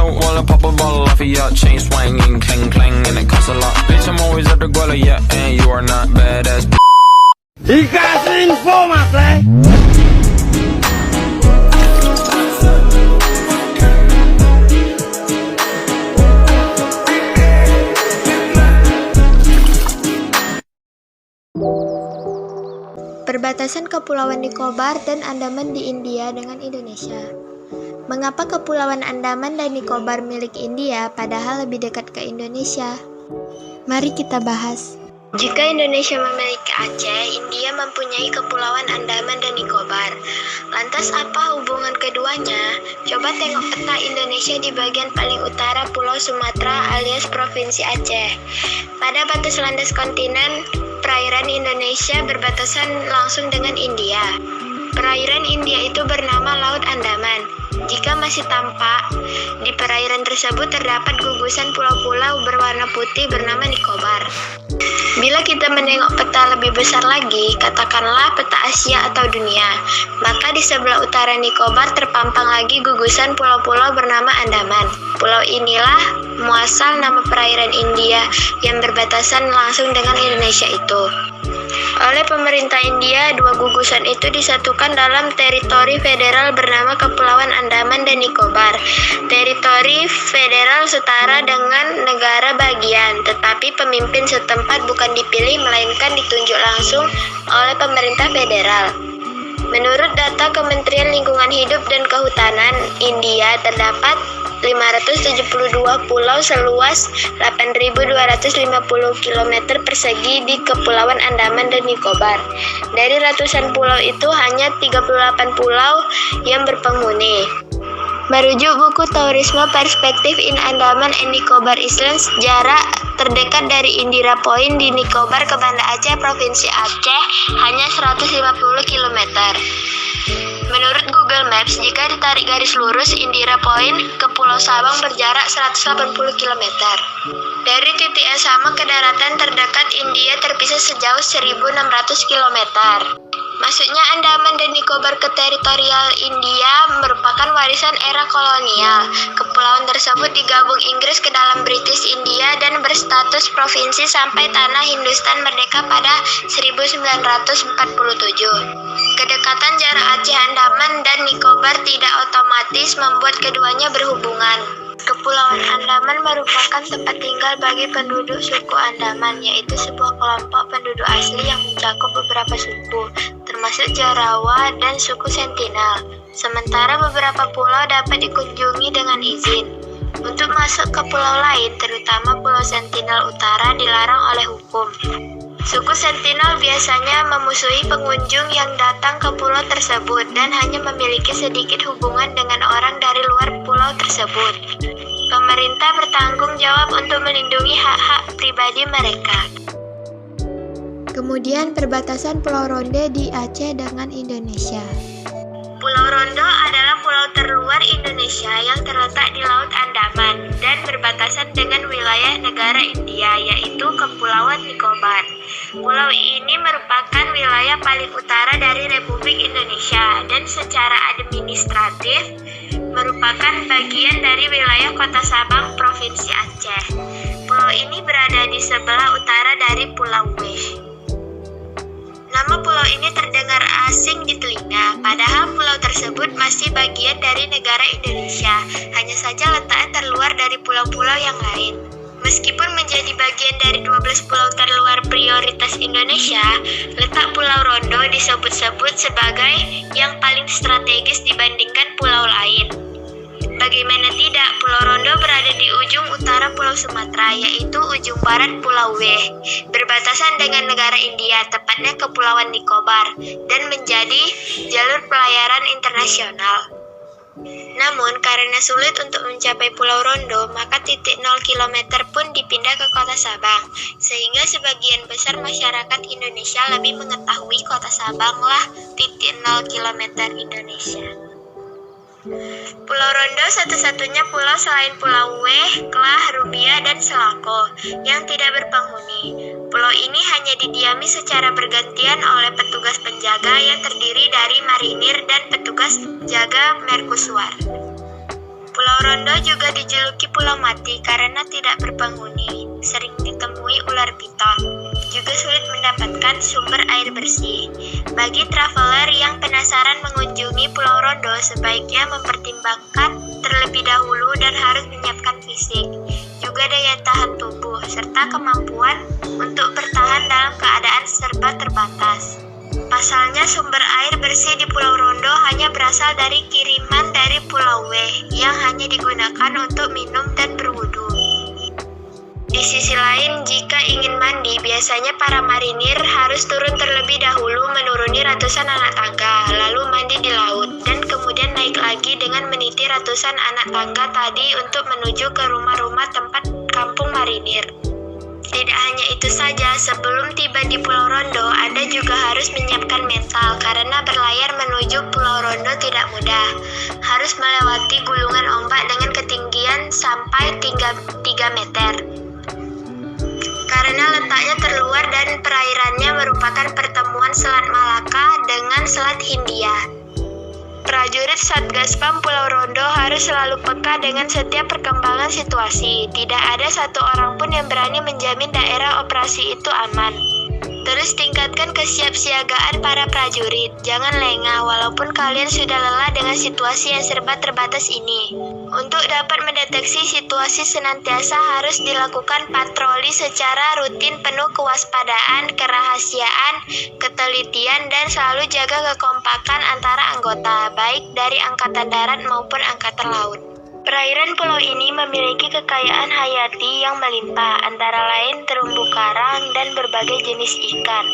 out while I pop a bottle off of ya. Chain swinging, clang clang, and it costs a lot. Bitch, I'm always at the guala, yeah, and you are not badass. Dikasih info, Mas, Perbatasan Kepulauan Nicobar dan Andaman di India dengan Indonesia. Mengapa Kepulauan Andaman dan Nicobar milik India padahal lebih dekat ke Indonesia? Mari kita bahas. Jika Indonesia memiliki Aceh, India mempunyai Kepulauan Andaman dan Nicobar. Lantas apa hubungan keduanya? Coba tengok peta Indonesia di bagian paling utara Pulau Sumatera alias Provinsi Aceh. Pada batas landas kontinen, perairan Indonesia berbatasan langsung dengan India. Perairan India itu bernama Laut Andaman. Jika masih tampak, di perairan tersebut terdapat gugusan pulau-pulau berwarna putih bernama Nicobar. Bila kita menengok peta lebih besar lagi, katakanlah peta Asia atau dunia, maka di sebelah utara Nicobar terpampang lagi gugusan pulau-pulau bernama Andaman. Pulau inilah muasal nama perairan India yang berbatasan langsung dengan Indonesia itu. Oleh pemerintah India, dua gugusan itu disatukan dalam teritori federal bernama Kepulauan Andaman dan Nicobar. Teritori federal setara dengan negara bagian, tetapi pemimpin setempat bukan dipilih melainkan ditunjuk langsung oleh pemerintah federal. Menurut data Kementerian Lingkungan Hidup dan Kehutanan India, terdapat 572 pulau seluas 8.250 km persegi di Kepulauan Andaman dan Nicobar. Dari ratusan pulau itu hanya 38 pulau yang berpenghuni. Merujuk buku Tourisme Perspektif in Andaman and Nicobar Islands, jarak terdekat dari Indira Point di Nicobar ke Banda Aceh, Provinsi Aceh, hanya 150 km. Menurut Google Maps, jika ditarik garis lurus Indira Point ke Pulau Sabang berjarak 180 km. Dari titik yang sama ke daratan terdekat India terpisah sejauh 1.600 km. Masuknya Andaman dan Nicobar ke teritorial India merupakan warisan era kolonial. Kepulauan tersebut digabung Inggris ke dalam British India dan berstatus provinsi sampai tanah Hindustan merdeka pada 1947. Kedekatan jarak Aceh, Andaman, dan Nicobar tidak otomatis membuat keduanya berhubungan. Kepulauan Andaman merupakan tempat tinggal bagi penduduk suku Andaman, yaitu sebuah kelompok penduduk asli yang mencakup beberapa suku, termasuk Jarawa dan suku Sentinel. Sementara beberapa pulau dapat dikunjungi dengan izin. Untuk masuk ke pulau lain, terutama Pulau Sentinel Utara, dilarang oleh hukum. Suku Sentinel biasanya memusuhi pengunjung yang datang ke pulau tersebut dan hanya memiliki sedikit hubungan dengan orang dari luar pulau tersebut. Pemerintah bertanggung jawab untuk melindungi hak-hak pribadi mereka. Kemudian perbatasan Pulau Ronde di Aceh dengan Indonesia. Pulau Rondo adalah pulau terluar Indonesia yang terletak di Laut Andaman dan berbatasan dengan wilayah negara India, yaitu Kepulauan Nicobar. Pulau ini merupakan wilayah paling utara dari Republik Indonesia dan secara administratif merupakan bagian dari wilayah Kota Sabang, Provinsi Aceh. Pulau ini berada di sebelah utara dari Pulau Weh. Nama pulau ini terdengar asing di telinga, padahal pulau tersebut masih bagian dari negara Indonesia, hanya saja letaknya terluar dari pulau-pulau yang lain. Meskipun menjadi bagian dari 12 pulau terluar prioritas Indonesia, letak Pulau Rondo disebut-sebut sebagai yang paling strategis dibandingkan pulau lain. Bagaimana tidak, Pulau Rondo berada di ujung utara Pulau Sumatera, yaitu ujung barat Pulau Weh, berbatasan dengan negara India, tepatnya Kepulauan Nicobar, dan menjadi jalur pelayaran internasional. Namun, karena sulit untuk mencapai Pulau Rondo, maka titik 0 km pun dipindah ke Kota Sabang, sehingga sebagian besar masyarakat Indonesia lebih mengetahui Kota Sabanglah titik 0 km Indonesia. Pulau Rondo satu-satunya pulau selain Pulau Weh, Klah, Rubia, dan Selako yang tidak berpenghuni. Pulau ini hanya didiami secara bergantian oleh petugas penjaga yang terdiri dari marinir dan petugas jaga mercusuar. Pulau Pulau Rondo juga dijuluki Pulau Mati karena tidak berpenghuni, sering ditemui ular piton. Juga sulit mendapatkan sumber air bersih. Bagi traveler yang penasaran mengunjungi Pulau Rondo, sebaiknya mempertimbangkan terlebih dahulu dan harus menyiapkan fisik, juga daya tahan tubuh, serta kemampuan untuk bertahan dalam keadaan serba terbatas. Pasalnya, sumber air bersih di Pulau Rondo hanya berasal dari kiriman dari Pulau W yang hanya digunakan untuk minum dan berwudu. Di sisi lain, jika ingin mandi, biasanya para marinir harus turun terlebih dahulu menuruni ratusan anak tangga, lalu mandi di laut, dan kemudian naik lagi dengan meniti ratusan anak tangga tadi untuk menuju ke rumah-rumah tempat kampung marinir. Tidak hanya itu saja, sebelum tiba di Pulau Rondo, Anda juga harus menyiapkan mental karena berlayar menuju Pulau Rondo tidak mudah. Harus melewati gulungan ombak dengan ketinggian sampai 3 meter. Karena letaknya terluar dan perairannya merupakan pertemuan Selat Malaka dengan Selat Hindia. Prajurit Satgaspam Pulau Rondo harus selalu peka dengan setiap perkembangan situasi. Tidak ada satu orang pun yang berani menjamin daerah operasi itu aman. Terus tingkatkan kesiapsiagaan para prajurit. Jangan lengah walaupun kalian sudah lelah dengan situasi yang serba terbatas ini. Untuk dapat mendeteksi situasi senantiasa harus dilakukan patroli secara rutin penuh kewaspadaan, kerahasiaan, ketelitian, dan selalu jaga kekompakan antara anggota, baik dari Angkatan Darat maupun Angkatan Laut. Perairan pulau ini memiliki kekayaan hayati yang melimpah, antara lain terumbu karang dan berbagai jenis ikan,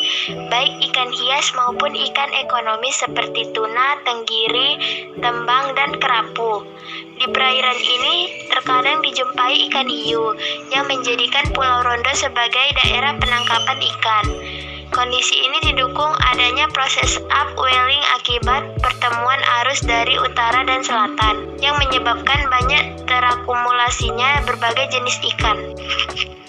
baik ikan hias maupun ikan ekonomi seperti tuna, tenggiri, tembang, dan kerapu. Di perairan ini terkadang dijumpai ikan hiu, yang menjadikan Pulau Rondo sebagai daerah penangkapan ikan. Kondisi ini didukung adanya proses upwelling akibat pertemuan arus dari utara dan selatan, yang menyebabkan banyak terakumulasinya berbagai jenis ikan.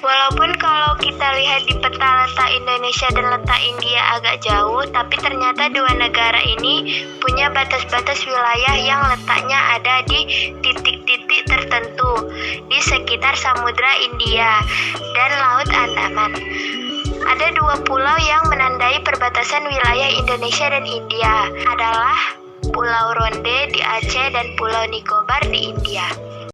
Walaupun kalau kita lihat di peta letak Indonesia dan letak India agak jauh, tapi ternyata dua negara ini punya batas-batas wilayah yang letaknya ada di titik-titik tertentu di sekitar Samudra India dan Laut Andaman. Ada dua pulau yang menandai perbatasan wilayah Indonesia dan India, adalah Pulau Ronde di Aceh dan Pulau Nicobar di India.